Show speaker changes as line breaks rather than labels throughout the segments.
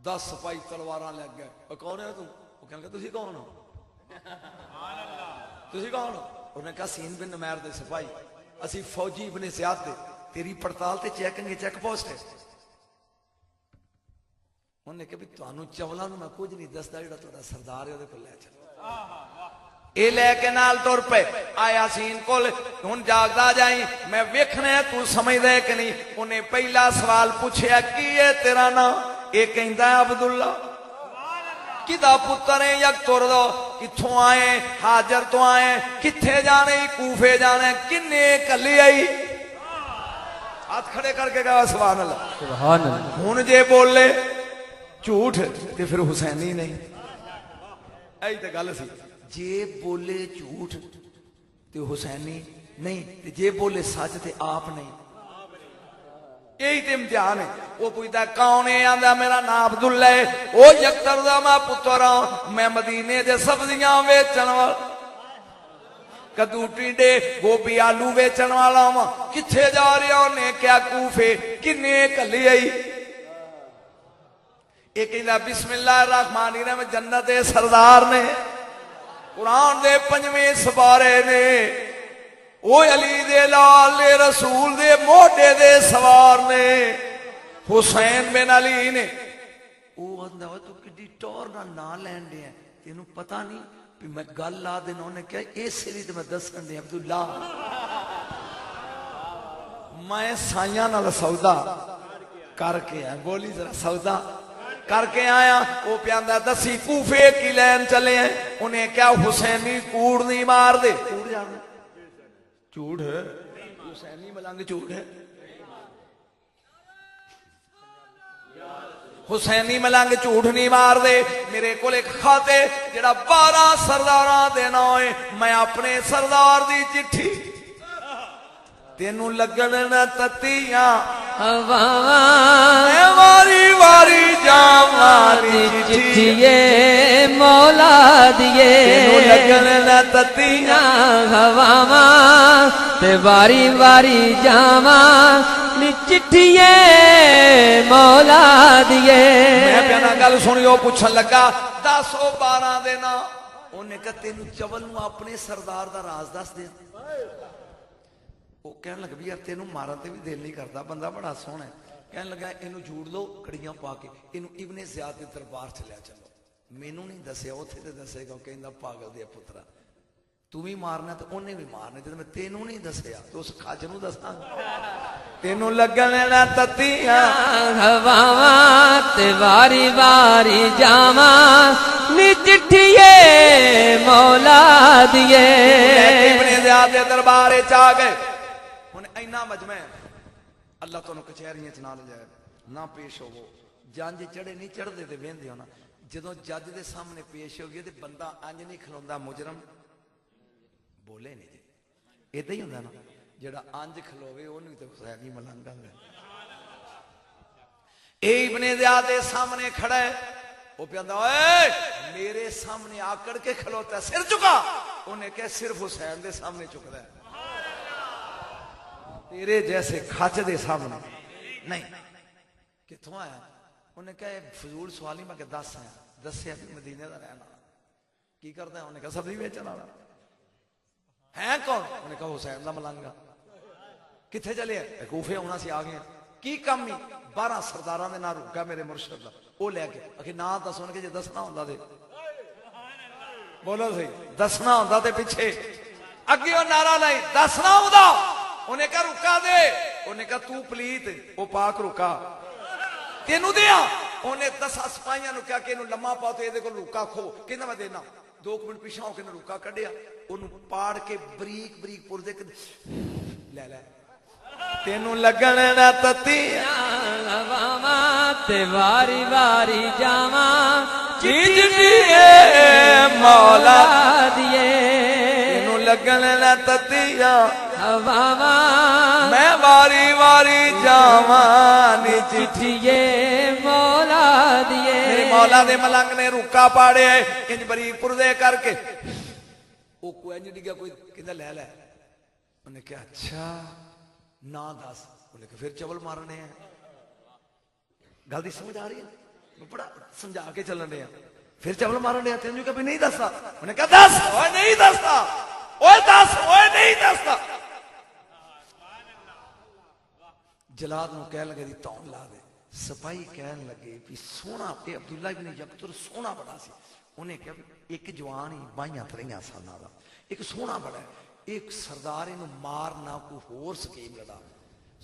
10 سپاہی تلواراں لگ گئے. کون ہے تو؟ وہ کہنے لگا تسی کون ہو؟ تسی کون ہو؟ انہوں نے کہا سین بن نمیر دے سپاہی اسی فوجی ابن زیاد دے تیری پڑتال تے چیکنگ چیک پوسٹ ہے. انہوں نے کہا بھی تانوں چولاں نوں میں کچھ نہیں دسدا جڑا تہاڈا سردار ہے اودے کول لے چلو. اے لے کے نال ٹر پے آیا سین کول. ہن جاگدا جائیں میں ویکھنا ہے تو سمجھدا ہے کہ نہیں. انہیں پہلا سوال پوچھیا کی ہے تیرا نام؟ اے کہندا ہے عبداللہ. کدا پتر ہے یک تر دو کتھوں آئے؟ حاجر تو آئے. کتھے جانے؟ کوفے جانے. کنے کلی آئی؟ ہاتھ کھڑے کر کے کہا سبحان اللہ.
سبحان اللہ.
ہن جے بولے جھوٹ تے پھر حسینی نہیں. ایہی تے گل سی. جے بولے جھوٹ تے حسینی نہیں تے جے بولے سچ تے آپ نہیں. یہی تے امتحان ہے. وہ پوچھتا کون ہے؟ آندا میرا نام عبداللہ ہے. او یکتر دا میں پتر ہاں. میں مدینے دے سبزیاں ویچن والا کدو ٹیڈے گوبھی آلو ویچن والا ہاں. کتھے جا رہے ہو؟ نے کیا کوفے. کنے کلی آئی؟ یہ کہندا بسم اللہ الرحمن الرحیم. جنت دے سردار نے قرآن دے 5ویں سپارے نے او علی دے لال دے رسول دے موڈے دے سوار نے حسین بن علی نے. او آندا تو کڈی ٹور نہ لین دے تینوں پتہ نہیں بھی میں گل لا دینا. انہیں کہا اس لیے تو میں دسن دے عبداللہ میں سائیاں نال سودا کر کے آیا. بولی ذرا سودا کر کے آیا. وہ پیاندا دسی کوفے کی لین چلے ہیں. انہیں کیا حسینی کوڑ نہیں مار دے. کوڑ جانا جھوٹ ہے. حسینی ملنگ جھوٹ ہے. حسینی ملنگ جھوٹ نہیں مار دے. میرے کو ایک خط ہے جڑا 12 سرداراں دے نام ہے. میں اپنے سردار دی چٹھی تینوں لگن نہ تتیاں میں واری واری جاواں
چٹھیے مولا دیے.
تینوں لگن نہ تتیاں
ہواواں تے واری واری جاواں چٹھیے مولا دیے.
میں پیانا گل سنیو پوچھن لگا 10 او 12 دے نا. انہیں کہا تینوں چول نو اپنے سردار دا راز دس دے. وہ کہنے لگا بھی یار تینوں مارن تے بھی دل نہیں کرتا. بندہ بڑا سونا ہے. کہنے لگا اینو جھوڑ لو کڑیاں پا کے اینو ابن زیاد دے دربار چ لے چلو. مینوں نہیں دسیا اوتھے تے دسے گا. کہندا پاگل دے پترا تو بھی مارنا تے اونے بھی مارنا. تے میں تینوں نہیں دسیا تو اس کھج نوں دساں. تینوں لگن نہ تتیاں
ہواواں تے واری واری جاواں نی چٹھیے مولا دیے.
ابن زیاد دے دربار چ آ گئے. ہن اینا مجمع اللہ تانوں کچہریاں چ نہ لے جائے نہ پیش ہوو. جنج چڑھے نہیں چڑھدے تے ویندے ہونا. جدوں جج دے سامنے پیش ہو گئے تے بندہ انج نہیں کھلوندا مجرم بولے نہیں. ایداں ہی ہوندا نا جڑا انج کھلوے اونوں تے حسینی ملنگ آندا. اے ابن زیاد دے سامنے کھڑا ہے. وہ پیاندا اوئے میرے سامنے آکڑ کے کھلوتا ہے. سر چکا. انہیں کہا صرف حسین دے سامنے چکدا ہے تیرے جیسے کھچ دے سامنے نہیں. کتھوں آیا؟ انہیں کہا فضول سوال ہی میں کہ 10 آیا. دسیا بھی مدینے دا رہنا. کی کردا ہے؟ انہیں کہا سبزی بیچن والا. ہے کون؟ انہیں کہا حسین دا ملنگا. کتھے چلے ہیں؟ کوفے ہونا سی آ گئے. کی کم ہی 12 سرداراں دے نال رکا میرے مرشد دا. وہ لے کے اکھے نا دسو کہ جے دسنا ہوندا تے بولو صحیح دسنا ہوندا تے پیچھے اگے او نعرہ لائی دسنا ہوندا. انہیں کہا رکا دے. انہیں کہا تو پلیت وہ پاک رکا تینوں دیا. انہیں 10 سپاہیاں نو کہا کہ انہوں لمحہ پاؤ تو یہ دیکھو رکا کھو. کہنا میں دینا. 2 منٹ پیچھے ہو کے رکا کڈیا. انہوں پاڑ کے بریک بریک پور دے کے لے لے. تینوں لگن نہ تتیاں
ہواواں تے واری واری جاواں
چٹھیے مولا
دیے.
تینوں لگن نہ تتیاں
ہواواں
میں واری واری جاواں نی چٹھی.
چٹھیے مولا دیے.
میرے مولا دے ملنگ نے رکا پاڑے انج بریک پردے کر کے. وہ کوئی انج ڈگیا کوئی کہندا لے لے. انہیں کہا اچھا نہ دس. انہیں کہا پھر چول مارنے ہیں. گل دی سمجھ آ رہی ہے؟ بڑا سمجھا کے چلن رہے ہیں. پھر چبل مارن رہے تین کبھی نہیں دستا. انہیں کہا دس اوے نہیں دستا, اوے دس اوے نہیں دستا. جلاد نو کہنے لگے دی تون لا دے. سپاہی کہنے لگے بھی سونا اے عبداللہ ابن یکتر سونا بڑا سی. انہیں کہا ایک جوان ہی 22-23 سالاں دا ایک سونا بڑا ہے, ایک سردار انہوں مارنا کو ہور سکیم لڑا.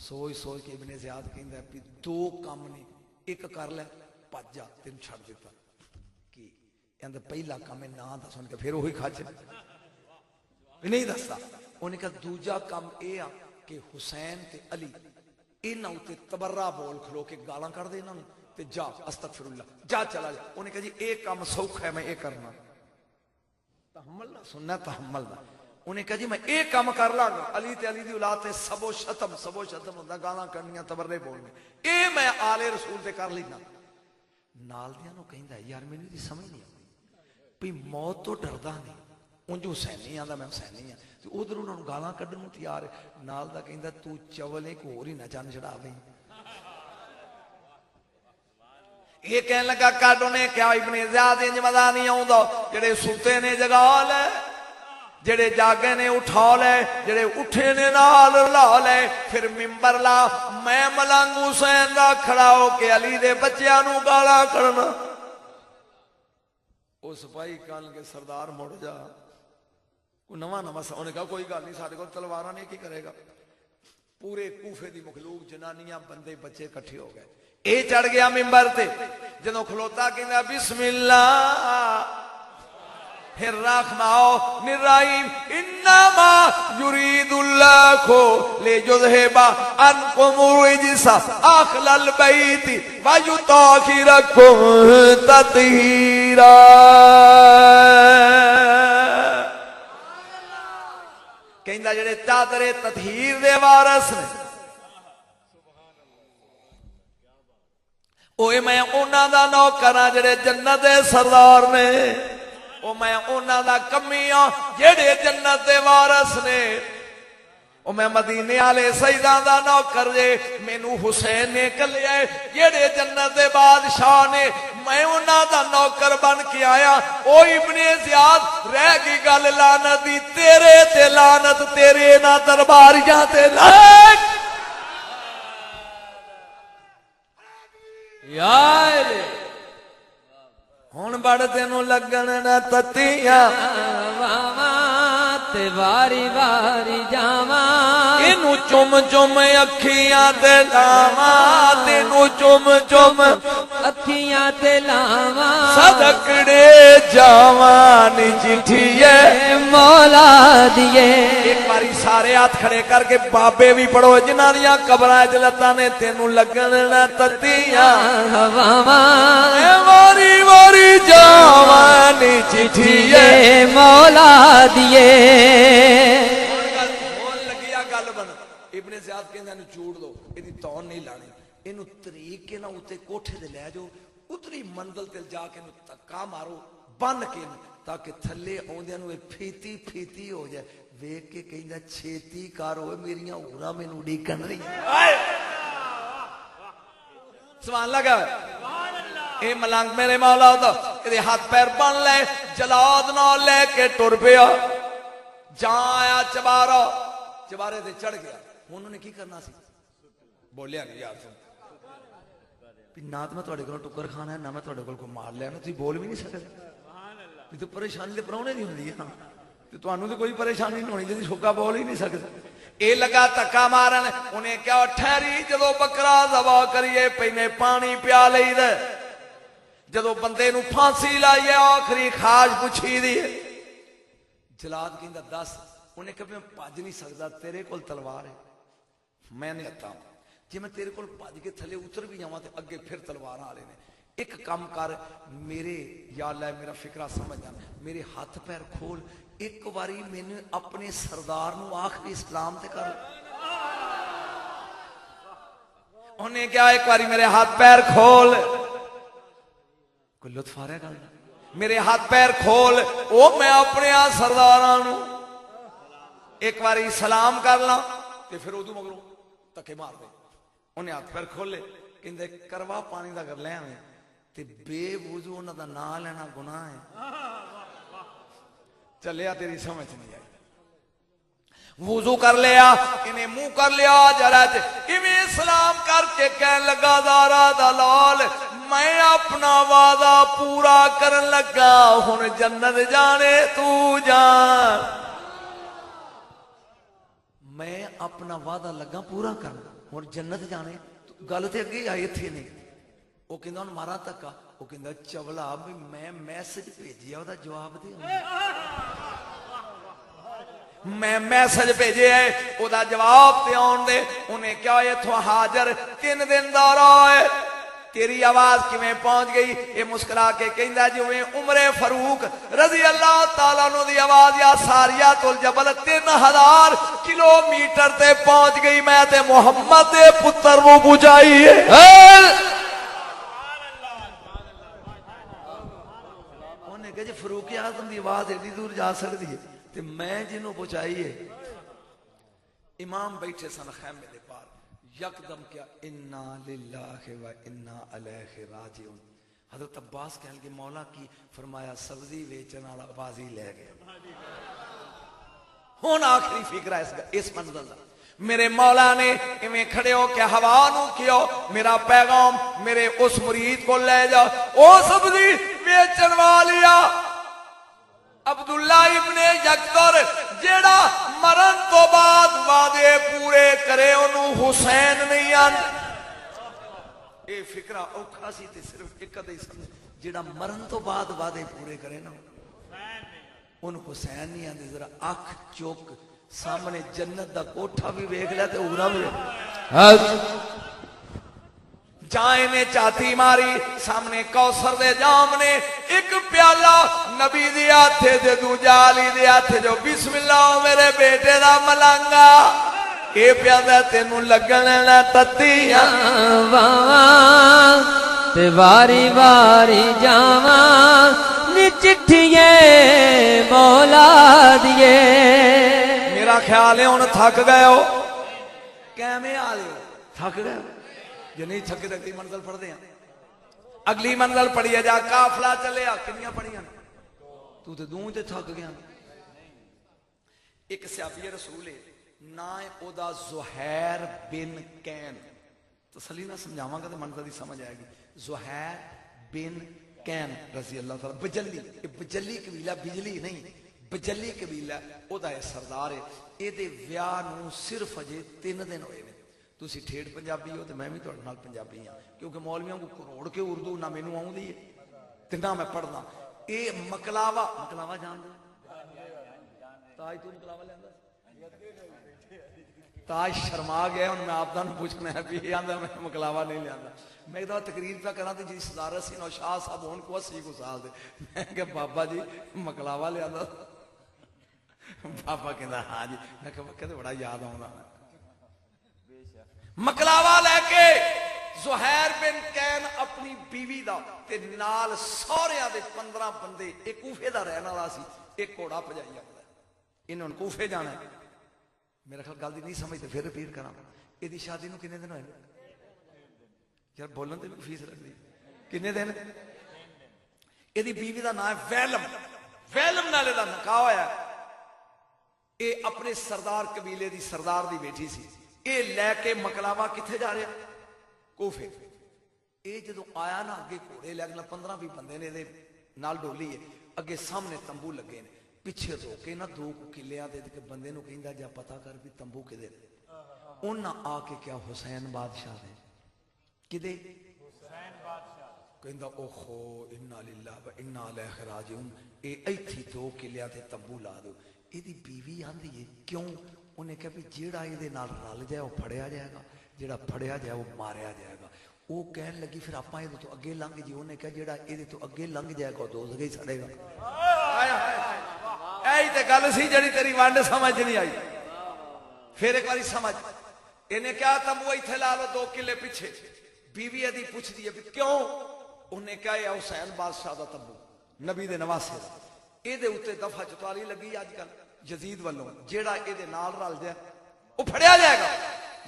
سوچ سوچ کے ابن زیاد کہندا ہے بھی دو کام نے, ایک کر لے بھج جا تین چھڑ دیتا. کی اندر پہلا کام ہے نہ دس. انہیں کہا پھر وہی کھاچ نہیں دستا. انہیں کہا دوجا کام اے آ کہ حسین تے علی انہاں تے تبرہ بول کھلو کے گالاں کر دے انہاں تے جا استغفر اللہ جا چلا جا. انہیں کہا جی ایک کام سوکھا ہے میں اے کرنا. تحمل نہ سننا تحمل نہ. انہیں کہا جی میں ایک کام کر لاں گا. علی تے علی دی اولاد تے سب و شتم ہوندا گالاں کرنیاں تبرے بولنے اے میں آل رسول تے کر لینا. نال دیاں نو کہندا ہے یار مینوں دی سمجھ نہیں آتی بھی موت تو ڈردا نہیں. انج حسینی آندا میں حسینی ہاں تے ادھر انہاں نو گالاں کڈن نوں تیار ہے. نال دا کہندا تو چول ایک ہور ہی نہ چن چڑھاویں. یہ کہنے لگا کڈ. انہیں کیا ابن زیاد انج مزہ نہیں آوندا. جڑے ستے نے جگا لے, جڑے جاگے نے اٹھا لے, جڑے اٹھے نے نال لا لے. پھر ممبر لا میں ملنگ حسین دا کھڑا ہو کے علی دے بچیاں نو گالاں کرنا. او سپاہی کہن کے سردار مڑ جا کوئی نواں نواں. انہیں کہا کوئی گل نہیں سارے کو تلواراں نے کی کرے گا. پورے کوفے دی مخلوق جنانیاں بندے بچے کٹھے ہو گئے. اے چڑھ گیا ممبر تے جدوں کھلوتا کہندا بسم اللہ الرحمن الرحیم انما یرید اللہ کو لیذہب عنکم الرجس اہل البیت ویطہرکم تطہیرا. کہندا جڑے چادر تطہیر دے وارث نے اوے میں انہاں دا نوکر ہاں جڑے جنت دے سردار نے. او میں انہاں دا کمی ہاں جڑے جنت دے وارث نے. او میں مدینے والے سیداں دا نوکر جے مینوں حسین نے کلیا جڑے جنت دے بادشاہ نے. میں انہاں دا نوکر بن کے آیا. او ابن زیاد رہ گئی گل لعنت دی تیرے تے لعنت تیرے نہ درباریاں تے لعنت. یار ہن بڑ تینوں لگن نہ تتیاں
تے واری واری جاواں.
اینو چم چم اکھیاں تے لاواں. تینوں چم چم
اکھیاں تے لاواں.
صدقڑے جاواں نی چٹھیے
مولا دیے.
ایک باری سارے ہاتھ کھڑے کر کے بابے بھی پڑھو جنہاں دیاں قبراں وچ لتاں نے تینوں لگن نہ تتیاں
ہواواں.
اے واری واری جاواں نی چٹھیے
مولا دیے.
لگیا گل بن. ابن زیاد کہندا نو چوڑ دو ایدی تون نہیں لانی. اینو طریق کے نہ اوتے کوٹھے تے لے جاؤ اتری منزل تے جا کے نو تکا مارو بن کے تاکہ تھلے اوندیاں نو پھیتی پھیتی ہو جائے. ویکھ کے کہندا چھیتی کر ہوئے میریاں ہوراں مینوں ڈیکن رہی. سبحان لگا اے ملنگ میرے مولا دا اے ہاتھ پیر بن لے. جلاد نال لے کے ٹر پیا. جاں آیا چبارا چبارے تے چڑھ گیا. انہوں نے کی کرنا سی بولیا نہیں یار سن نہ تو میں تھوڑے کو ٹکر کھانا ہے نہ میں تھوڑے کو مار لیا. تھی بول بھی نہیں سکتے. تو پریشانی تو پراؤنے نہیں ہوندی ہے. تمہوں تو کوئی پریشانی نہیں ہونی جی چھوکا بول ہی نہیں سکتے. اے لگا تکا مارن. انہیں کیا ٹھہری جدو بکرا ذبح کریے پہنے پانی پیا لئی دے. جدو بندے نو پھانسی لائیے آخری خواہش پوچھی دی. جلاد کہندا دس. انہیں کہا میں بھج نہیں سکتا تیرے کول تلوار ہے میں نہیں ہتا ہوں. جی میں تیرے کول بھج کے تھلے اتر بھی جاواں تے اگے پھر تلوار والے نے. ایک کام کر میرے یا اللہ میرا فکرہ سمجھ جان میرے ہاتھ پیر کھول ایک باری میں نے اپنے سردار نو آخری اسلام تے کر. انہیں کیا ایک باری میرے ہاتھ پیر کھول. کوئی لطف آ رہا ہے گل میرے ہاتھ پیر کھول او میں اپنے سرداراں نو ایک باری سلام کر لاں تے پھر ادو مگروں تکے مار دے. انہیں ہاتھ پیر کھولے کہندے کروا پانی دا کر لے آویں تے بے وضو انہاں دا نام لینا گناہ ہے. چلیا تیری سمجھ نہیں آئی. وضو کر لیا, انہیں منہ کر لیا جرا انہیں سلام کر کے کہنے لگا دارا دلال میں اپنا وعدہ پورا کرن لگا, ہن جنت جانے تو جان. میں اپنا وعدہ لگا پورا کرنا, ہن جنت جانے. گل تے اگے آئی تھی نہیں. وہ کہندا ہن مارا تکا, وہ کہندا چولا بھی میں میسج بھیجیا او دا جواب دے. میں میسج بھیجے او دا جواب تے آن دے. انہیں کیا ایتھوں حاضر 3 دن دا راہ ہے, تیری آواز کیویں پہنچ گئی؟ یہ مسکرا کے کہندا جویں عمر فاروق رضی اللہ تعالیٰ عنہ دی آواز یا ساریات الجبل 3000 کلومیٹر تے پہنچ گئی, میں تے محمد دے پتر نو پہنچائی ہے. انہیں کہا جی فاروق اعظم دی آواز ایڈی دور جا سکتی ہے تے میں جنہوں پہنچائی ہے. امام بیٹھے سن خیمے دے پار, یکدم کیا انا للہ و انا الیہ راجعون. حضرت عباس کہنے لگے مولا کی فرمایا سبزی ویچن والا بازی لے گیا. ہن آخری فکر ہے اس منزل دا. میرے مولا نے ایویں کھڑے ہو کے ہوا نو کیو میرا پیغام میرے اس مرید کو لے جا. او سبزی ویچن والیا عبداللہ ابن یکتر جیڑا مرن تو بعد وعدے پورے کرے انہوں حسین نہیں آن. اے فکرہ اوکھا سی تے صرف ایک دے سمجھ, جیڑا مرن تو بعد وعدے پورے کرے نا ان حسین نہیں آن. ذرا آنکھ چوک سامنے جنت دا کوٹھا بھی ویکھ لیا تے اورا بھی جائیں نے چاتی ماری سامنے کوثر دے جام نے ایک پیالہ نبی دی ہاتھے دے دوجا علی دے ہاتھے جو بسم اللہ میرے بیٹے دا ملانگا اے پیادہ تینوں لگن نہ تتیاں
واواں تے واری واری جاواں نی چٹھیے مولا دیے.
میرا خیال ہے ان تھک گئے ہو, کیمیں آلے ہو تھک گئے ہو. جو نہیں تھکے تو اگلی منزل پڑھ دیں, اگلی منزل پڑھیے جا کافلا چلے آ کنیاں پڑھیاں تو تے دوں تے تھک گیا. ایک صحابی رسول ہے نا او دا زہیر بن کین, تسلی نہ سمجھاواں گا تو منزل دی سمجھ آئے گی. زہیر بن کین رضی اللہ تعالیٰ بجلی, بجلی قبیلہ بجلی نہیں بجلی قبیلہ او دا سردار ہے. اے دے ویاہ نو صرف اجے 3 دن ہوئے نے. تسی ٹھیڑ پنجابی ہو تو میں بھی تھوڑے نال پنجابی ہاں, کیونکہ مولویوں کو کروڑ کے اردو نہ مینوں آؤندی ہے تے نہ میں پڑھدا. اے مکلاوا جان دے تاج تو مکلاوا لیندا تاج شرما گیا. ہن میں آپ دا پوچھنا ہے بھی آندا میں مکلاوا نہیں لیندا. میں ایک تقریر پہ کراں تے جی صدارت سی نوشاد صاحب ہن کو 80 کو سال دے, میں کہ بابا جی مکلاوا لیندا. بابا کہندا ہاں جی. میں کہ وقت بڑا یاد آوندا مکلاوا لے کے زہیر بن کین اپنی بیوی دا تے نال سوریاں دے 15 بندے. ایک کوفے دا رہن والا سی, ایک گھوڑا پجائی آندا. انہوں نے کوفے جانا ہے. میرا خیال گل دی نہیں سمجھتے پھر رپیٹ کراں. ایدی شادی نو کنے دن ہوئے یار بولن تے بھی فیس لگدی. کنے دن؟ ایدی بیوی دا نام ہے ویلم. ویلم نال دا نکاح ہویا. اے اپنے سردار قبیلے دی سردار دی بیٹی سی. اے لے کے مکلاوا کتھے جا رہا؟ کوفے. اے جدو آیا نا اگے گھوڑے لے کے 15-20 بندے نے دے نال ڈولی ہے, اگے سامنے تمبو لگے نے, پیچھے روکے نا 2 کلیاں دے کے بندے نو کہندا جا پتہ کر بھی تمبو کدے. انہاں آ کے کیا حسین بادشاہ دے کدے حسین بادشاہ کہندا اوہو انا للہ و انا الیہ راجعون. اے ایتھی 2 کلیاں تے تمبو لا دو. ایدی بیوی آندی ہے کیوں؟ انہیں کہا بھی جیڑا یہ دے نال رل جائے وہ پھڑیا جائے گا, جیڑا پھڑیا جائے وہ ماریا جائے گا. وہ کہنے لگی پھر آپاں یہ تو اگے لنگ جی. انہیں کہا جیڑا یہ تو اگے لنگ جائے گا دوزخ ہی سڑے گا. ایہی تے گل سی جڑی تیری ونڈ سمجھ نہیں آئی. پھر ایک باری سمجھ. انہیں کیا تمبو ایتھے لا لو 2 کلے پیچھے. بیوی ادی پوچھ دی ہے کیوں؟ انہیں کہا یہ حسین بادشاہ دا تمبو نبی دے نواسے دا. یہ دے اوتے دفعہ 44 لگی اج کل یزید والوں, جیڑا یہ دے نال رل جائے وہ پھڑیا جائے گا,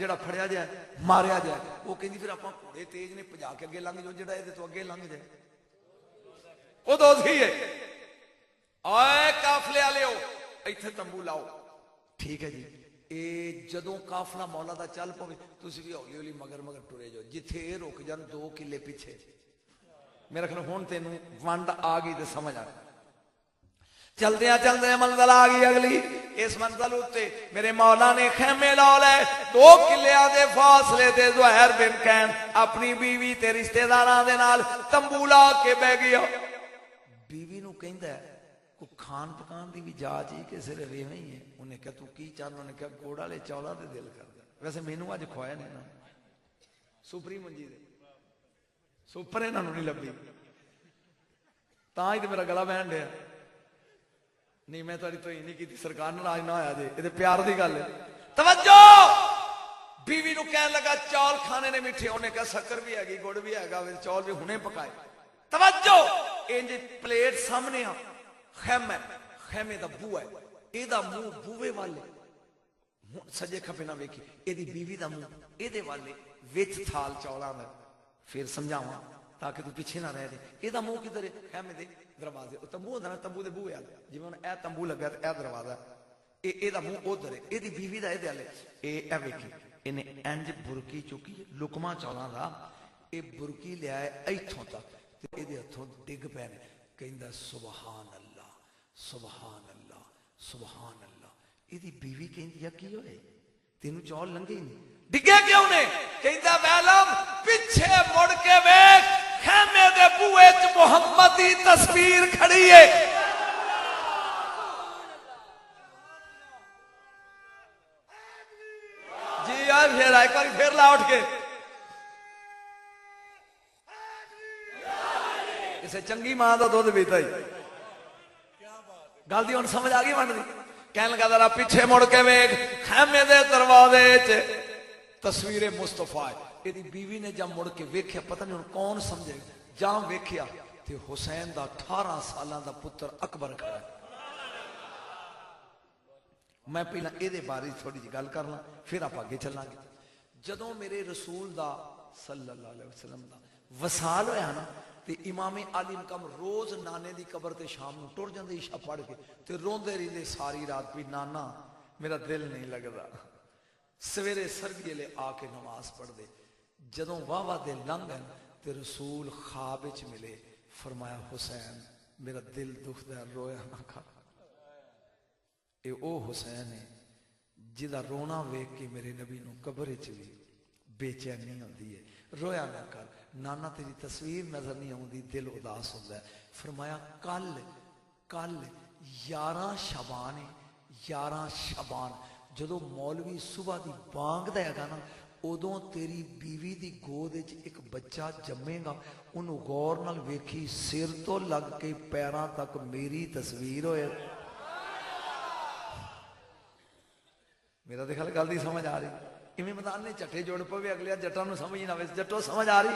ਜਿਹੜਾ ਫੜਿਆ ਜਾਏ ਮਾਰਿਆ ਜਾਏ। ਉਹ ਕਹਿੰਦੀ ਫਿਰ ਆਪਾਂ ਘੋੜੇ ਤੇਜ਼ ਨੇ ਭਜਾ ਕੇ ਅੱਗੇ ਲੰਘ ਜਾਓ, ਜਿਹੜਾ ਇਹਦੇ ਤੋਂ ਅੱਗੇ ਲੰਘ ਜਾਏ ਉਹ ਦੋਸੀ ਹੈ। ਆਏ ਕਾਫਲੇ ਵਾਲਿਓ ਇੱਥੇ ਤੰਬੂ ਲਾਓ। ਠੀਕ ਹੈ ਜੀ। ਇਹ ਜਦੋਂ ਕਾਫਲਾ ਮੌਲਾ ਦਾ ਚੱਲ ਪਵੇ ਤੁਸੀਂ ਵੀ ਹੌਲੀ ਹੌਲੀ ਮਗਰ ਮਗਰ ਟੁਰੇ ਜਾਓ, ਜਿੱਥੇ ਇਹ ਰੁਕ ਜਾਣ 2 ਕਿੱਲੇ ਪਿੱਛੇ। ਮੇਰਾ ਖਿਆਲ ਹੁਣ ਤੈਨੂੰ ਵੰਡ ਆ ਗਈ ਤੇ ਸਮਝ ਆ ਗਈ। ਚਲਦਿਆਂ ਚਲਦਿਆਂ ਮੰਜ਼ਲ ਆ ਗਈ ਅਗਲੀ। ਇਸ ਮੰਜ਼ਲ ਉੱਤੇ ਮੇਰੇ ਮੌਲਾ ਨੇ ਖੈਮੇ ਲਾ ਲਏ। 2 ਕਿੱਲਿਆਂ ਦੇ ਫਾਸਲੇ ਤੇ ਜ਼ੁਹੈਰ ਬਿਨ ਕੈਨ ਆਪਣੀ ਬੀਵੀ ਤੇ ਰਿਸ਼ਤੇਦਾਰਾਂ ਦੇ ਨਾਲ ਤੰਬੂ ਲਾ ਕੇ ਬਹਿ ਗਿਆ। ਬੀਵੀ ਨੂੰ ਕਹਿੰਦਾ ਕੋਈ ਖਾਣ ਪਕਾਨ ਦੀ ਵੀ ਜਾਚ ਹੀ ਕਿ ਸਿਰਫ ਐਵੇਂ ਹੀ ਹੈ? ਉਹਨੇ ਕਿਹਾ ਤੂੰ ਕੀ ਚਾਹੁੰਦਾ? ਉਹਨੇ ਕਿਹਾ ਗੁੜ ਵਾਲੇ ਚੌਲਾਂ ਤੇ ਦਿਲ ਕਰਦਾ। ਵੈਸੇ ਮੈਨੂੰ ਅੱਜ ਖਵਾਇਆ ਨੇ ਨਾ ਸੁਪਰੀ ਮੰਜੀ ਦੇ ਸੁਪਰ, ਇਹਨਾਂ ਨੂੰ ਨਹੀਂ ਲੱਭੀ ਤਾਂ ਹੀ ਤੇ ਮੇਰਾ ਗਲਾ ਬਹਿਣ ਡਿਆ। ਨਹੀਂ ਮੈਂ ਤੁਹਾਡੀ ਤੋਈ ਨਹੀਂ ਕੀਤੀ, ਸਰਕਾਰ ਨਾਰਾਜ਼ ਨਾ ਹੋਇਆ ਜੇ, ਇਹਦੇ ਪਿਆਰ ਦੀ ਗੱਲ ਹੈ। ਤਵੱਜੋ। ਬੀਵੀ ਨੂੰ ਕਹਿਣ ਲੱਗਾ ਚੌਲ ਖਾਣੇ ਨੇ ਮਿੱਠੇ। ਉਹਨੇ ਕਿਹਾ ਸ਼ੱਕਰ ਵੀ ਹੈਗੀ ਗੁੜ ਵੀ ਹੈਗਾ, ਚੌਲ ਵੀ ਹੁਣੇ ਪਕਾਏ। ਤਵੱਜੋ। ਇੰਜ ਪਲੇਟ ਸਾਹਮਣੇ ਆ, ਖੈਮਾ, ਖੈਮੇ ਦਾ ਬੂਹਾ ਹੈ, ਇਹਦਾ ਮੂੰਹ ਬੂਹੇ ਵਾਲੇ ਸੱਜੇ ਖੱਬੇ ਨਾ ਵੇਖੀ, ਇਹਦੀ ਬੀਵੀ ਦਾ ਮੂੰਹ ਇਹਦੇ ਵਾਲੇ, ਵਿੱਚ ਥਾਲ ਚੌਲਾਂ ਦਾ। ਫਿਰ ਸਮਝਾਵਾਂ ਤਾਂ ਕਿ ਤੂੰ ਪਿੱਛੇ ਨਾ ਰਹਿ ਜਾਏ। ਇਹਦਾ ਮੂੰਹ ਕਿੱਧਰ ਹੈ? ਖੈਮੇ ਦੇ ਦਰਵਾਜ਼ੇ। ਉਹ ਤੰਬੂ ਹੁੰਦਾ ਨਾ, ਤੰਬੂ ਦੇ ਬੂਹੇ ਵਾਲੇ, ਜਿਵੇਂ ਹੁਣ ਇਹ ਤੰਬੂ ਲੱਗਾ ਤੇ ਇਹ ਦਰਵਾਜ਼ਾ, ਇਹਦਾ ਮੂੰਹ ਉਧਰ ਹੈ, ਇਹਦੀ ਬੀਵੀ ਦਾ ਇਹਦੇ ਵਾਲੇ। ਇਹ ਵੇਖੀ ਇਹਨੇ ਇੰਜ ਬੁਰਕੀ ਚੁੱਕੀ ਲੁਕਮਾ ਚੌਲਾਂ ਦਾ, ਇਹ ਬੁਰਕੀ ਲਿਆ ਇੱਥੋਂ ਤੱਕ ਤੇ ਇਹਦੇ ਹੱਥੋਂ ਡਿੱਗ ਪੈ ਨੇ। ਕਹਿੰਦਾ ਸੁਭਾਨ ਅੱਲਾ, ਸੁਭਾਨ ਅੱਲਾ, ਸੁਭਾਨ ਅੱਲਾ। ਇਹਦੀ ਬੀਵੀ ਕਹਿੰਦੀ ਆ ਕੀ ਹੋਏ ਤੈਨੂੰ ਚੌਲ ਲੰਘੇ ਨਹੀਂ? ਡਿੱਗੇ ਕਿਉਂ ਨੇ? ਕਹਿੰਦਾ ਵੈਲਮ ਪਿੱਛੇ ਮੁੜ ਕੇ ਵੇਖ, ਖੈਮੇ ਦੇ ਬੂਹੇ 'ਚ ਮੁਹੰਮਦ ਦੀ ਤਸਵੀਰ ਖੜੀ ਹੈ। ਜੀ ਆ ਫਿਰ ਇੱਕ ਵਾਰੀ ਫਿਰ ਲਾ ਉੱਠ ਕੇ। ਕਿਸੇ ਚੰਗੀ ਮਾਂ ਦਾ ਦੁੱਧ ਪੀਤਾ ਹੀ। ਗੱਲ ਦੀ ਹੁਣ ਸਮਝ ਆ ਗਈ ਵੰਡ ਦੀ? ਕਹਿਣ ਲੱਗਾ ਜ਼ਰਾ ਪਿੱਛੇ ਮੁੜ ਕੇ ਵੇਖ, ਖੈਮੇ ਦੇ ਦਰਵਾਜ਼ੇ 'ਚ ਤਸਵੀਰ ਮੁਸਤਫਾ ਹੈ। ਇਹਦੀ ਬੀਵੀ ਨੇ ਜਦ ਮੁੜ ਕੇ ਵੇਖਿਆ, ਪਤਾ ਨਹੀਂ ਹੁਣ ਕੌਣ ਸਮਝੇ, ਜਾਂ ਵੇਖਿਆ ਤੇ ਹੁਸੈਨ ਦਾ 18 ਸਾਲਾਂ ਦਾ ਪੁੱਤਰ ਅਕਬਰ ਖੜਾ। ਮੈਂ ਪਹਿਲਾਂ ਇਹਦੇ ਬਾਰੇ ਥੋੜੀ ਜਿਹੀ ਗੱਲ ਕਰ ਲਾਂ, ਫਿਰ ਆਪਾਂ ਅੱਗੇ ਚੱਲਾਂਗੇ। ਜਦੋਂ ਮੇਰੇ ਰਸੂਲ ਦਾ ਸੱਲੱਲਾਹੁ ਅਲੈਹਿ ਵਸੱਲਮ ਦਾ ਵਸਾਲ ਹੋਇਆ ਨਾ, ਤੇ ਇਮਾਮੇ ਆਲੀ ਮਕਮ ਰੋਜ਼ ਨਾਨੇ ਦੀ ਕਬਰ ਤੇ ਸ਼ਾਮ ਨੂੰ ਟੁਰ ਜਾਂਦੇ ਇਸ਼ਾ ਪੜ੍ਹ ਕੇ ਤੇ ਰੋਂਦੇ ਰਹਿੰਦੇ ਸਾਰੀ ਰਾਤ ਵੀ ਨਾਨਾ ਮੇਰਾ ਦਿਲ ਨਹੀਂ ਲੱਗਦਾ। ਸਵੇਰੇ ਸਰਬੀਲੇ ਆ ਕੇ ਨਮਾਜ਼ ਪੜ੍ਹਦੇ। ਜਦੋਂ ਵਾਹਵਾ ਦੇ ਲੰਘ ਗਏ ਤੇ ਰਸੂਲ ਖਾਬ ਵਿੱਚ ਮਿਲੇ, ਫਰਮਾਇਆ ਹੁਸੈਨ ਮੇਰਾ ਦਿਲ ਦੁਖਦਾ, ਰੋਇਆ ਨਾ ਕਰ। ਇਹ ਉਹ ਹੁਸੈਨ ਹੈ ਜਿਹਦਾ ਰੋਣਾ ਵੇਖ ਕੇ ਮੇਰੇ ਨਬੀ ਨੂੰ ਕਬਰ ਵਿੱਚ ਵੀ ਬੇਚੈਨੀ ਹੁੰਦੀ ਹੈ। ਰੋਇਆ ਨਾ ਕਰ, ਨਾਨਾ ਤੇਰੀ ਤਸਵੀਰ ਨਜ਼ਰ ਨਹੀਂ ਆਉਂਦੀ, ਦਿਲ ਉਦਾਸ ਹੁੰਦਾ ਹੈ। ਫਰਮਾਇਆ ਕੱਲ 11 ਸ਼ਬਾਨ ਹੈ, 11 ਸ਼ਬਾਨ ਜਦੋਂ ਮੌਲਵੀ ਸੁਬਹ ਦੀ ਬਾਂਗਦਾ ਹੈਗਾ ਨਾ, ਉਦੋਂ ਤੇਰੀ ਬੀਵੀ ਦੀ ਗੋਦ ਵਿੱਚ ਇੱਕ ਬੱਚਾ ਜੰਮੇਗਾ। ਉਹਨੂੰ ਗੌਰ ਨਾਲ ਵੇਖੀ, ਸਿਰ ਤੋਂ ਲੱਗ ਕੇ ਪੈਰਾਂ ਤੱਕ ਮੇਰੀ ਤਸਵੀਰ ਹੋਏ। ਮੇਰਾ ਤੇ ਖਿਆਲ ਗੱਲ ਦੀ ਸਮਝ ਆ ਰਹੀ। ਇਵੇਂ ਮੈਦਾਨ ਨੇ ਝੱਟੇ ਜੋੜ ਪਵੇ, ਅਗਲੇ ਜੱਟਾਂ ਨੂੰ ਸਮਝ ਨਾ ਆਵੇ, ਜੱਟੋ ਸਮਝ ਆ ਰਹੀ।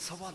1.25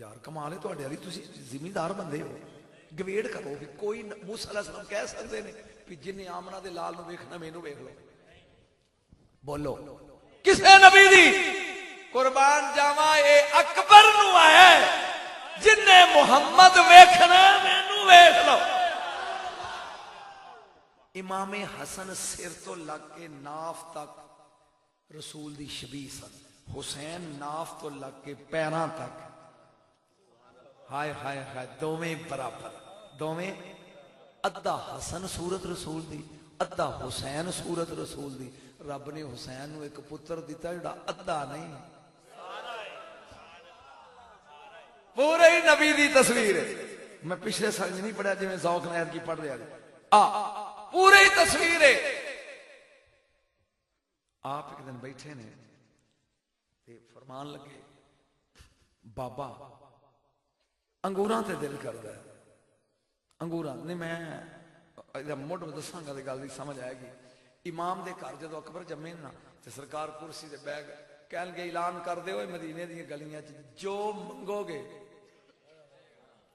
ਯਾਰ ਕਮਾਲ ਹੈ ਤੁਹਾਡੇ ਵਾਲੀ, ਤੁਸੀਂ ਜ਼ਿਮੀਂਦਾਰ ਬੰਦੇ ਹੋ, ਗਵੇੜ ਕਰੋ ਵੀ ਕੋਈ ਮੂਸਾ ਅਲੈਹਿਸ ਸਲਾਮ ਕਹਿ ਸਕਦੇ ਨੇ ਵੀ ਜਿੰਨੇ ਆਮਨਾ ਦੇ ਲਾਲ ਨੂੰ ਵੇਖਣਾ ਮੈਨੂੰ ਵੇਖ ਲਓ। ਬੋਲੋ ਕਿਸੇ ਨਬੀ ਦੀ ਕੁਰਬਾਨ ਜਾਵਾਂ ਇਹ ਅਕਬਰ ਨੂੰ ਆਇਆ ਜਿੰਨੇ ਮੁਹੰਮਦ ਵੇਖਣਾ ਮੈਨੂੰ ਵੇਖ ਲਓ। ਇਮਾਮੇ ਹਸਨ ਸਿਰ ਤੋਂ ਲੱਗ ਕੇ ਨਾਫ ਤੱਕ ਰਸੂਲ ਦੀ ਸ਼ਬੀਹ ਸਨ, ਹੁਸੈਨ ਨਾਫ ਤੋਂ ਲੱਗ ਕੇ ਪੈਰਾਂ ਤੱਕ ਹਾਏ ਹਾਏ ਹਾਏ ਦੋਵੇਂ ਬਰਾਬਰ, ਦੋਵੇਂ ਅੱਧਾ ਹਸਨ ਸੂਰਤ ਰਸੂਲ ਦੀ, ਅੱਧਾ ਹੁਸੈਨ ਸੂਰਤ ਰਸੂਲ ਦੀ। ਰੱਬ ਨੇ ਹੁਸੈਨ ਨੂੰ ਇੱਕ ਪੁੱਤਰ ਦਿੱਤਾ ਜਿਹੜਾ ਅੱਧਾ ਨਹੀਂ, ਪੂਰੇ ਹੀ ਨਬੀ ਦੀ ਤਸਵੀਰ ਹੈ। ਮੈਂ ਪਿਛਲੇ ਸਾਲ ਨਹੀਂ ਪੜਿਆ ਜਿਵੇਂ ਜ਼ੌਕ ਨਹਿਰ ਕੀ ਪੜ ਰਿਹਾ ਪੂਰੇ ਹੀ ਤਸਵੀਰ ਹੈ। ਆਪ ਇੱਕ ਦਿਨ ਬੈਠੇ ਨੇ ਤੇ ਫਰਮਾਨ ਲੱਗੇ ਬਾਬਾ ਅੰਗੂਰਾਂ ਤੇ ਦਿਲ ਕਰਦਾ ਹੈ, ਅੰਗੂਰਾਂ ਨੇ। ਮੈਂ ਇਹਦਾ ਮੁੱਢ ਦੱਸਾਂਗਾ ਤੇ ਗੱਲ ਦੀ ਸਮਝ ਆਏਗੀ। ਇਮਾਮ ਦੇ ਘਰ ਜਦੋਂ ਅਕਬਰ ਜੰਮੇ ਨਾ ਤੇ ਸਰਕਾਰ ਕੁਰਸੀ ਤੇ ਬਹਿ ਗਏ, ਕਹਿਣਗੇ ਐਲਾਨ ਕਰ ਦਿਓ ਮਦੀਨੇ ਦੀਆਂ ਗਲੀਆਂ 'ਚ ਜੋ ਮੰਗੋਗੇ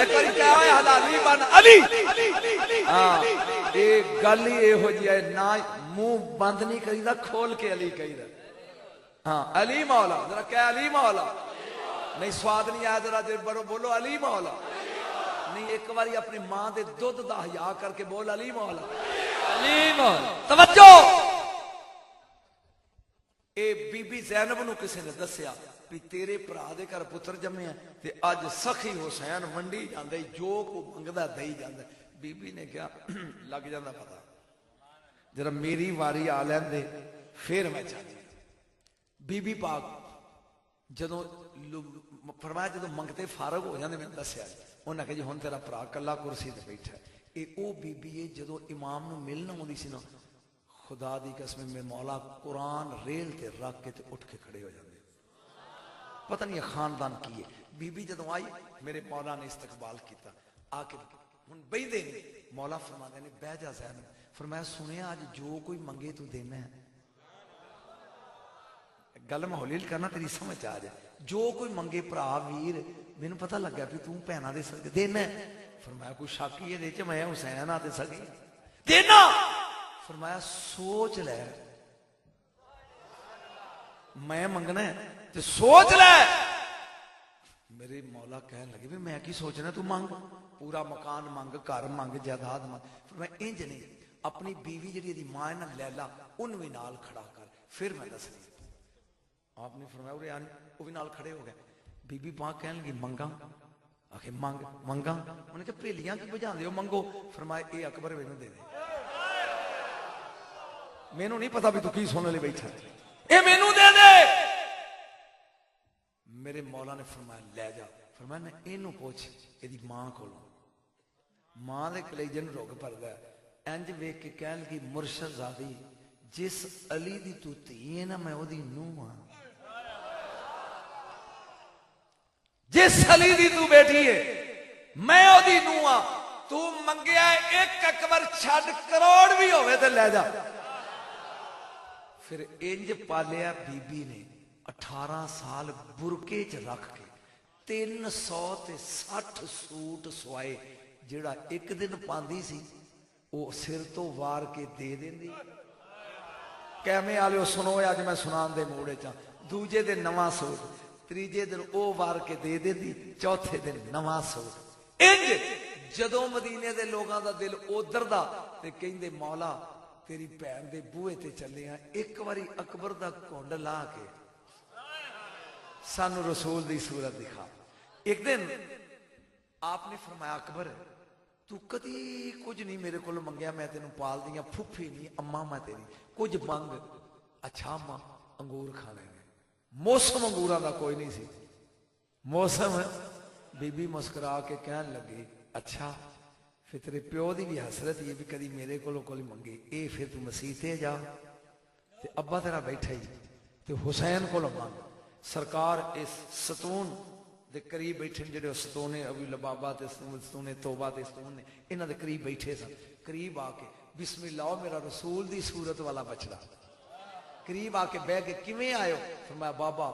ایک بار کیا ہے حلالی بن علی ہاں یہ گل ہی یہو جی ہے نہ منہ بند نہیں کریدا کھول کے علی کہیدا ہاں علی مولا ذرا کیا علی مولا نہیں سواد نہیں آیا ذرا بڑو بولو علی مولا نہیں ایک باری اپنی ماں دے دودھ دا حیا کر کے بول علی مولا
علی مولا توجہ
اے بی بی زینب نو کسی نے دسیا بھی تیرے بھرا دے گھر پتر جمے ہیں تے اج سخی حسین منڈی جاندا جو کو منگدا دئی جاندا بی بی نے کیا لگ جاندا پتہ ذرا میری واری آ لیندے پھر میں چاہتی بی بی پاک جدوں فرمایا جدوں منگتے فارغ ہو جاندے میں دسیا انہاں کہ جی ہن تیرا بھرا کلا کرسی تے بیٹھا اے او بی بی اے جدوں امام نو ملنا ہوندی سی نا خدا دی قسم میں مولا قرآن ریل تے رکھ کے تے اٹھ کے کھڑے ہو جاندے پتہ نہیں خاندان کی ہے بی بی جدوں آئی میرے مولا نے استقبال کیتا آ کے ہن بیٹھے نے مولا فرماندے نے بیٹھ جا زینب فرمایا سنیا آج جو کوئی منگے تو دینا ہے گل میں ہولی کرنا تیری سمجھ آ جائے جو کوئی منگے بھرا ویر مینوں پتہ لگا کہ تو بھیناں دے سکے دینا ہے فرمایا کوئی شک ہی ہے میں حسین آ دے سکے دینا فرمایا سوچ لے میں منگنا ہے تو سوچ لے میرے مولا کہنے لگے بھی میں کی سوچنا تو مانگ پورا مکان مانگ گھر مانگ جائیداد مانگ فرمایا انج نہیں اپنی بیوی جڑی دی ماں ہے نا لیلا ان بھی نال کھڑا کر پھر میں دس نہیں آپ نے فرمایا وہ یعنی وہ بھی نال کھڑے ہو گئے بی بی پاک کہنے لگی منگا آخر مانگ منگا انہوں نے کہا پہلیاں کی بجان دے ہو منگو فرمایا اے اکبر میں دے دے مینوں نہیں پتا بھی تو کی سونے لے بیٹھا اے مینوں دے دے میرے مولا نے فرمایا لے جا فرمایا میں اینوں پوچھ ایدی ماں کھولوں ماں دے کلیجے نوں روک پڑدا ہے انج ویکھ کے کہن لگی مرشد زادی جس علی دی تو تھی ہے نا میں او دی نوح ہاں جس علی دی تو بیٹھی ہے میں او دی نوح ہاں تو منگیا ایک اکبر چھڈ کروڑ بھی ہوے تے لے جا پھر انج پالیا بی بی نے 18 سال برکے چ رکھ کے 360 سوٹ سوائے جڑا ایک دن پاندی سی وہ سر تو وار کے دے دیندی کیمے آلیو سنو اج میں سنان دے موڑے چاں دوجے دن نواں سوٹ تریجے دن او وار کے دے دیندی چوتھے دن نواں سوٹ انج جدوں مدینے دے لوگاں دا دل ادھر دا تے کہندے مولا تیری بہن دے بوئے تے چلے ہیں ایک واری اکبر دا کونڈ لا کے سانو رسول دی صورت دکھا ایک دن آپ نے فرمایا اکبر تو کدی کچھ نہیں میرے کو منگیا میں تینوں پال دیا پھوپھی نہیں اماں میں تیری کچھ منگ اچھا اماں انگور کھانے نے موسم انگوراں دا کوئی نہیں سی موسم بی بی مسکرا کے کہن لگی اچھا پھر تیرے پیو دی بھی حسرت یہ بھی کدی میرے کو کوئی منگی اے پھر تو مسیح تے جا تے ابا تیرا بیٹھا ہی تے حسین کو مانگ سرکار اس ستون دے قریب بیٹھے جڑے ستون ابو لبابا تے ستون توبہ تے ستون نے انہاں دے قریب بیٹھے سن قریب آ کے بسم اللہ میرا رسول دی صورت والا بچڑا قریب آ کے بیٹھ کے کیویں آئے ہو فرمایا بابا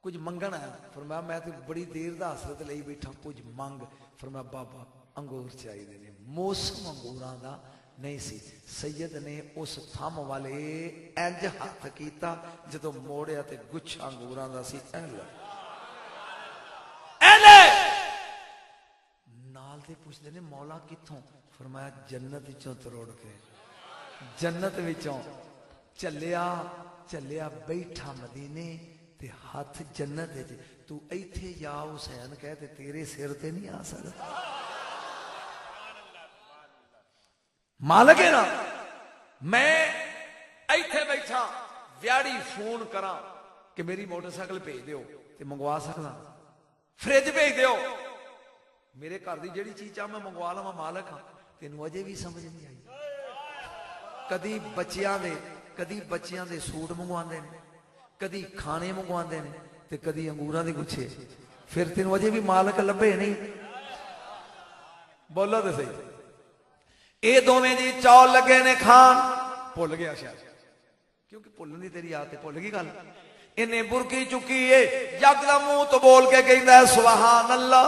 کچھ منگنا ہے فرمایا میں تے بڑی دیر دا حسرت لئی بیٹھا کچھ منگ فرمایا بابا انگور چاہیے نے موسم انگوراں دا نہیں سی سید نے اس تھم والے انج ہاتھ کیتا جدوں موڑیا تے گچھا انگوراں دا سی نال تے پوچھدے نے مولا کتھوں فرمایا جنت وچوں تروڑ کے جنت وچوں چلیا بیٹھا مدینے تے ہاتھ جنت وچ تو ایتھے یا حسین کہے تے تیرے سر تے نہیں آ سکدا مالک ہے نا میں ایتھے بیٹھا ویاڑی فون کراں کہ میری موٹر سائیکل بھیج دیو تے منگوا سکدا فریج بھیج دیو میرے گھر دی جیڑی چیز چاہ میں منگوا لواں مالک ہاں تینوں اجے بھی سمجھ نہیں آئی کدی بچیاں دے سوٹ منگواندے نے کدی کھانے منگواندے نے تے کدی انگوراں دے گچھے پھر تینوں اجے بھی مالک لبے نہیں بولو تے صحیح اے دوویں جی چاول لگے نے کھان بھول گیا شاید کیونکہ بھولن دی تیری عادت بھول گئی گل انہیں برکی چکی ہے یکدم منہ تو بول کے کہندا ہے سبحان اللہ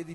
ਇਹਦੀ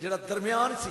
ਜਿਹੜਾ ਦਰਮਿਆਨ ਸੀ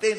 3।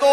2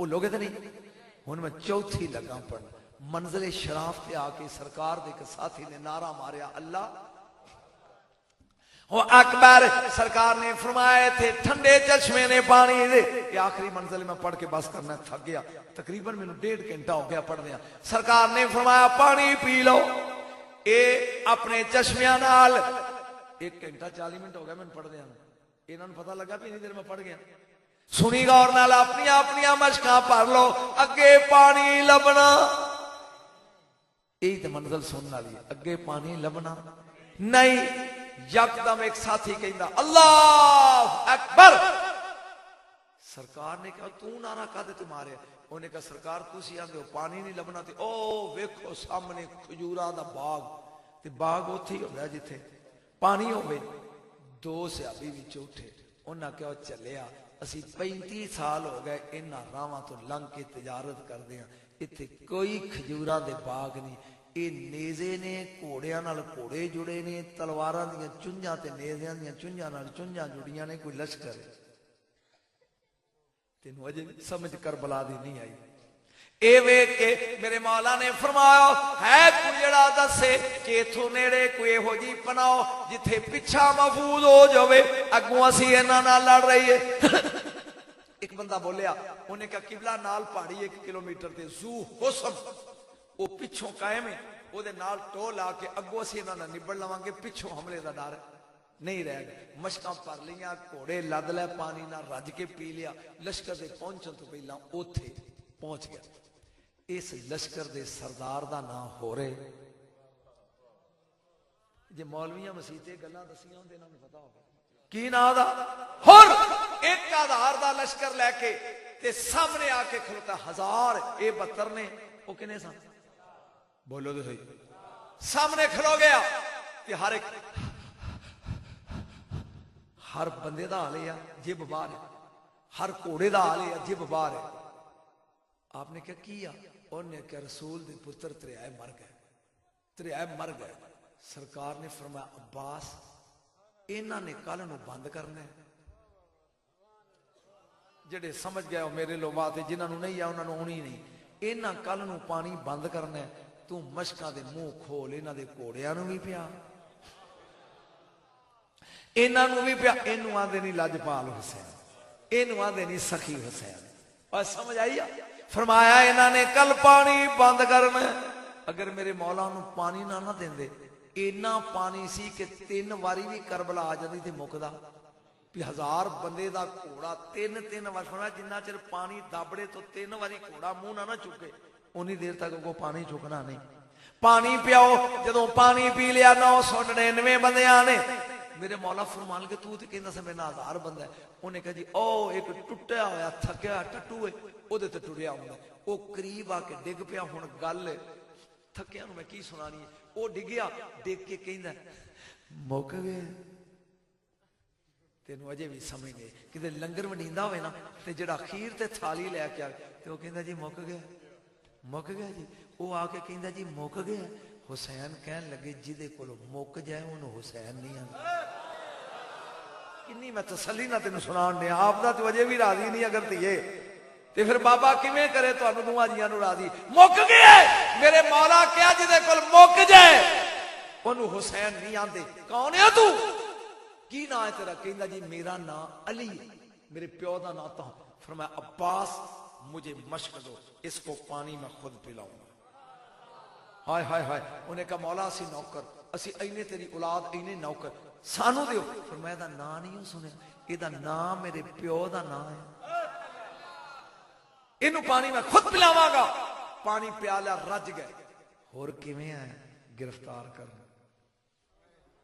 ਭੁੱਲੋਗੇ ਤਾਂ ਨਹੀਂ। ਹੁਣ ਮੈਂ ਚੌਥੀ ਲੱਗਾ ਪੜਨ। منزل شراف پہ آ کے سرکار دے کے ساتھی نے نعرہ ماریا اللہ وہ اکبر. سرکار نے فرمایا تھے ٹھنڈے چشمے نے پانی دے. یہ آخری منزل میں پڑھ کے بس کرنا تھک گیا. تقریباً میں 1.5 گھنٹہ ہو گیا پڑھ دیا. سرکار نے فرمایا پانی پی لو اے اپنے چشمیاں نال. 1 گھنٹہ 40 منٹ ہو گیا میں پڑھ دیا. انہوں نے پتہ لگا بھی نہیں دیر میں پڑھ گیا. سنی گا اور نال اپنی مشکاں پڑھ لو اگے پانی لبنا. یہی تو منزل سننے والی ہے. اگے پانی لبنا نہیں. یکدم ایک ساتھی کہندا اللہ اکبر. سرکار نے کہا تو نعرہ کدے تے مارے؟ انہوں نے کہا سرکار تسی آندے ہو پانی نہیں لبنا تے او ویکھو سامنے کھجوراں دا باغ تے باغ اوتھے ہی ہوندا جتھے پانی ہوے. 2 صحابی وچ اٹھے. انہاں کہا چلیا اسی 35 سال ہو گئے انہاں راواں تو لنگ کے تجارت کردے ہاں اتنے کوئی کھجوراں دے باغ نہیں. اے نیزے نے گھوڑیاں نال گھوڑے جڑے نے تلواراں دیاں چنجاں تے نیزیاں دیاں چنجاں نال چنجاں جڑیاں نے. کوئی لشکر تینوں اجے سمجھ کربلا دی نہیں آئی. اے ویکھ کے میرے مولا نے فرمایا ہے کوئی جڑا دسے کہ اتھوں نیڑے کوئی ہو جی پناؤ جتھے پیچھا محفوظ ہو جاوے اگوں اسی انہاں نال لڑ رہی ہے. ایک بندہ بولیا انہیں کہا قبلہ نال پہاڑی 1 کلومیٹر تے زو حسن وہ پچھوں قائم ہے وہ دے نال ٹول آ کے اگوں اسی انہاں نال نبڑ لواں گے. پچھوں حملے دا ڈر نہیں رہ گئے. مشکاں پر لیاں گھوڑے لد لے پانی نہ رج کے پی لیا. لشکر دے پہنچن تو پہلا اوتھے پہنچ گیا. اس لشکر دے سردار دا نام ہو رہے جے مولویاں مسیتے گلاں دسیاں ہوندے انہاں نوں پتہ ہوگا کی نام دا. ہر 1000 دا لشکر لے کے تے سامنے آ کے کھلوتا 1000. اے 72 نے وہ کنے سن بولو تو صحیح. سامنے کھلو گیا تے ہر بندے دا حال ہے جب باہر ہے. ہر گھوڑے دا حال ہے جب باہر ہے. آپ نے کیا انہوں نے کہا رسول دے پتر تریائے مر گئے. سرکار نے فرمایا عباس انہاں نے کل نو بند کرنا ہے. جڑے سمجھ گئے ہو میرے لوگ بات ہے جنہاں نو نہیں ہے انہاں نو ہونی نہیں. انہاں کل نو پانی بند کرنا ہے. تو مشکاں دے منہ کھول انہاں دے گھوڑیاں نو بھی پیا انہاں نو بھی پیا. اینو آندے نہیں لاجپال حسین اینو آندے نہیں سخی حسین. اور سمجھ آئی. فرمایا انہاں نے کل پانی بند کرنا ہے. اگر میرے مولا نو پانی نہ دیندے اینا پانی سی کہ 3 واری بھی کربلا آ جاندی تے مکدا. 1000 بندے دا گھوڑا 3 وار. فرمایا جنہ چر پانی دابڑے تو 3 واری گھوڑا منہ نہ چکے انی دیر تک کو پانی چکنا نہیں. پانی پیاؤ. جدوں پانی پی لیا 999 بندیاں نے میرے مولا فرمان کے تو تے کہندا سی میرے 1000 بندہ ہے. انہیں کہا جی او ایک ٹٹیا ہویا تھکیا ٹٹو ہے او دے تے ٹریا ہوندا. او قریب آ کے ڈگ پیا. ہن گل تھکیا نو میں کی سنانی ہے. او ڈگیا ڈگ کے کہندا مک گئے. تینوں اجے بھی سمجھ نہیں کدے لنگر ونڈیندا ہوئے نا تے جڑا خیر تے تھالی لے کے آئے تے وہ کہندا جی مک گیا جی. وہ آ کے کہندا جی مک گیا. حسین کہن لگے جدے کولو مک جائے انہوں حسین نہیں آندا. کنی میں تسلی نہ تینوں سنان دیا. آپ دا تو اجے بھی راضی نہیں اگر تیے تے پھر بابا کیویں کرے تانوں دوواں جیاں نوں راضی. مک گیا میرے مولا کیا جدے کول مک جائے انہوں حسین نہیں آندے. کون ہے تو کی نام ہے تیرا؟ کہندا جی میرا نام علی ہے میرے پیو دا نام تھا. فرمایا عباس مجھے مشق دو اس کو پانی میں خود پلاؤں گا. ہائے ہائے ہائے. انہیں کہا مولا اسی نوکر اسی اینے تیری اولاد اینے نوکر سانو دیو. فرمایا دا نام نہیں سنیا یہ دا نام میرے پیو دا نام ہے. انہوں پانی میں خود پلاواں گا. پانی پیالا رج گئے. اور کیویں آئے گرفتار کرنا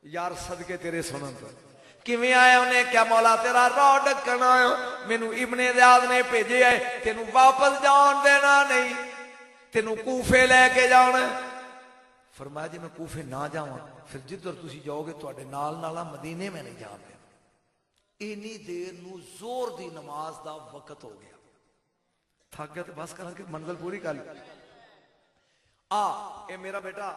یار صدقے تیرے سنن تو کیویں آیا. انہیں کیا مولا تیرا راہ ڈکنا ہے مینوں ابن زیاد نے بھیجے ہے تینوں واپس جان دینا نہیں تینوں کوفے لے کے جانا. فرمایا جی میں کوفے نہ جاواں پھر جدھر تسی جاؤ گے تواڈے نال نالا مدینے میں نہیں جا پیا. اینی دیر نو زور دی نماز دا وقت ہو گیا. تھک گیا تو بس کر کے منزل پوری کر لی. اے میرا بیٹا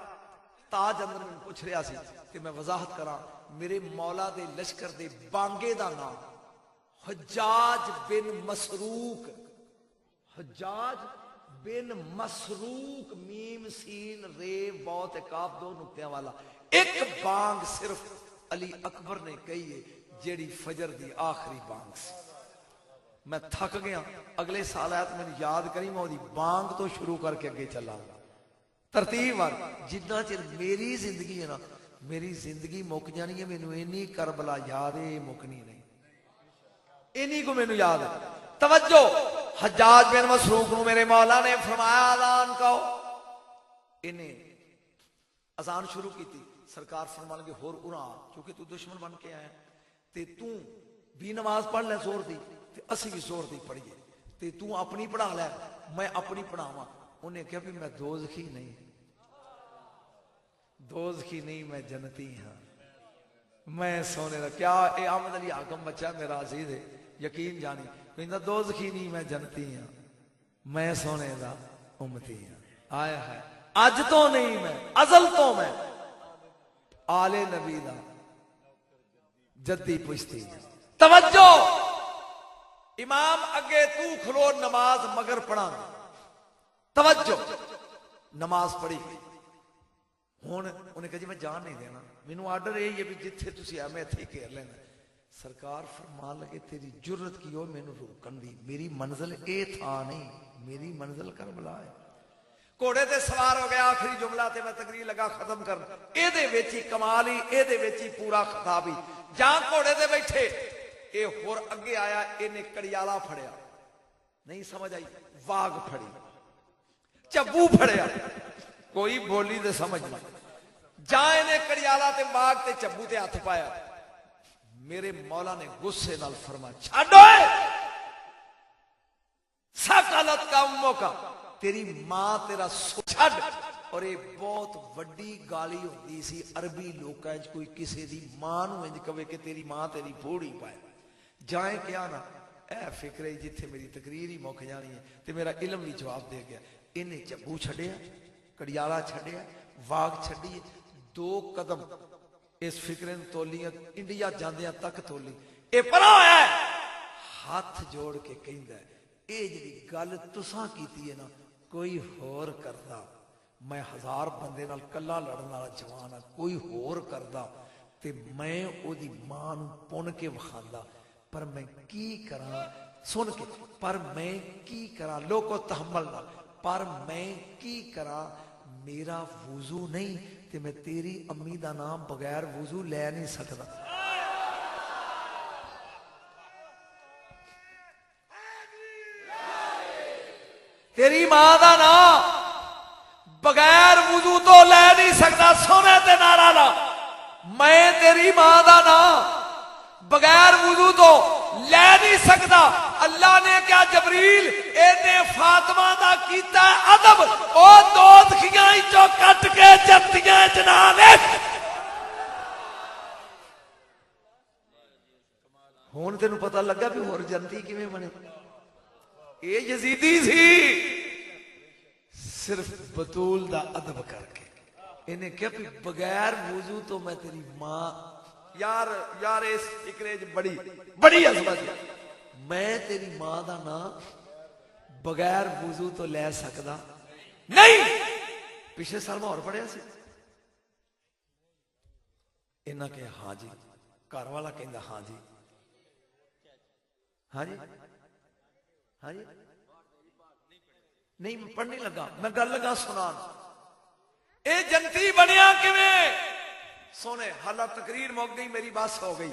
تاج اندر میں پوچھ رہا سی کہ میں وضاحت کراں. میرے مولا دے لشکر دے بانگے دا نام حجاج بن مسروق حجاج بن مسروق میم سین رے بہت کاف دو نقطیاں والا ایک بانگ صرف علی اکبر نے کہی ہے جیڑی فجر دی آخری بانگ سی. میں تھک گیا اگلے سال آیت میں یاد کری میں بانگ تو شروع کر کے اگے چلا ترتیب وار جتنا چر میری زندگی ہے نا میری زندگی مک جانی ہے. مینوں اینی کربلا یاد ہے مکنی نہیں اینی کو مینوں یاد ہے. توجہ حجاج بن مسروق نو میرے مولا نے فرمایا اذان کہو. انہیں اذان شروع کی تھی. سرکار فرمان لگے ہور اڑا کیونکہ تو دشمن بن کے آیا تے تو بھی نماز پڑھ لے زور دی تے اسی بھی زور دی پڑھیے تے تو اپنی پڑھا لے میں اپنی پڑھاواں. انہیں کہا بھی میں دوزخی نہیں میں جنتی ہاں. میں سونے دا کیا اے احمد علی حاکم بچہ میرا عزیز ہے یقین جانی کہندا دوزخی نہیں میں جنتی ہاں میں سونے دا امتی ہاں. آیا ہے اج تو نہیں میں ازل تو میں آل نبی دا جدی پشتی ہاں. توجہ امام اگے تو کھلو نماز مگر پڑھا توجہ نماز پڑھی گئی ہوں انہیں کہا جی میں جان نہیں دینا مینوں آرڈر یہ بھی جتھے تسی میں اتھے گھیر لینا. سرکار فرمان لگے تیری جرت کی ہو مینوں روکن دی میری منزل اے تھا نہیں میری منزل کربلا ہے. گھوڑے تے سوار ہو گیا آخری جملہ تے میں تقریر لگا ختم کرنا اے دے وچ ہی کمال ہی اے دے وچ ہی پورا خطاب ہی. جہاں گھوڑے تے بیٹھے اے ہور اگے آیا اینے کڑیالا پھڑیا نہیں سمجھ آئی واگ پھڑی چبو پھڑیا کوئی بولی دے سمجھ نہیں جائے نے کڑیالا تے باغ تے چبو تے ہاتھ پایا. میرے مولا نے غصے نال فرمایا چھڈو سکالت کا امو کا تیری ماں تیرا چھڈ. اور یہ بہت وڈی گالی ہوتی سی عربی لوکاں وچ کوئی کسے دی ماں نو انج کہے کہ تیری ماں تیری پھوڑی پائے جائیں کیا نا اے فکر ہے جتھے میری تقریر ہی مک جانی ہے تے میرا علم بھی جواب دے گیا. انہیں چبو چھڈیا کڑیالا چھڈیا واگ چھڈی 2 قدم اس فکرے تولیاں انڈیا جاندیاں تک تولی اے پرا ہویا ہے ہاتھ جوڑ کے کہندا ہے اے جڑی گل تساں کیتی ہے نا کوئی ہور کردا میں 1000 بندے نال کلا لڑن والا جوان ہاں کوئی ہور کردا تے میں او دی ماں نوں پن کے وکھاندا پر میں کی کراں سن کے پر میں کی کراں لوکو تحمل نہ پر میں کی کراں میرا وضو نہیں تے میں تیری امی دا نام بغیر وضو لے نہیں سکتا. تیری ماں دا نام بغیر وضو تو لے نہیں سکتا. سونے تے نعرہ لا میں تیری ماں دا نام بغیر وضو تو لے نہیں سکتا. اللہ نے کیا جبریل اینے فاطمہ دا کیتا ہے ادب او دوزخیاں چوں کٹ کے جنتیاں وچ نہ لے. ہن تینوں پتہ لگا بھی ہور جنتی کیویں بنے. اے یزیدی سی صرف بطول دا ادب کر کے انہیں کہا بھی بغیر وضو تو میں تیری ماں یار اس فکرے بڑی عظمت میں تیری ماں دا نام بغیر وضو تو لے سکدا نہیں. پچھلے سال میں اور پڑھیا سی انہاں کہ ہاں جی گھر والا کہندا ہاں جی ہاں جی ہاں جی نہیں میں پڑھنے لگا میں گل لگا سنان اے جنتی بنیا کیویں سونے حالات تقریر موک گئی میری بات ہو گئی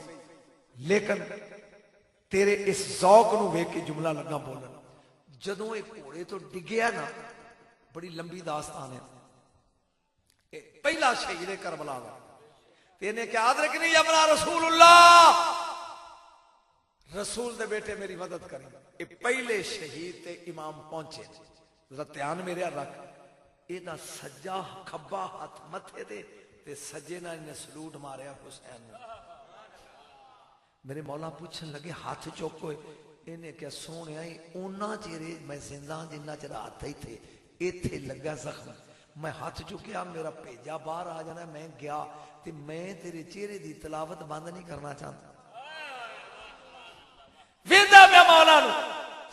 لیکن تیرے اس ذوق نو ویکھ کے جملہ لگا بولن. جدوں ایک گھوڑے تو ڈگیا نا بڑی لمبی داستان ہے پہلا شہید کربلا دا تینے کیا ادرکنی یا ابنا رسول اللہ رسول دے بیٹے میری مدد کریں. اے پہلے شہید تے امام پہنچے ذرا دھیان میرے رکھ اے دا سجا کھبا ہاتھ متھے دے تے سجے نہ نے سلوٹ ماریا حسین نے. میرے مولا پوچھن لگے ہاتھ چوکو انہیں کیا سونے آئی اونا چیرے میں زندہ جنہ چرا ہاتھ ہی تھے ایتھے لگا زخم میں ہاتھ چکیا میرا پیجا باہر آ جانا میں گیا تے میں تیرے چہرے دی تلاوت بند نہیں کرنا چاہتا. ویندہ میں مولا نو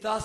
10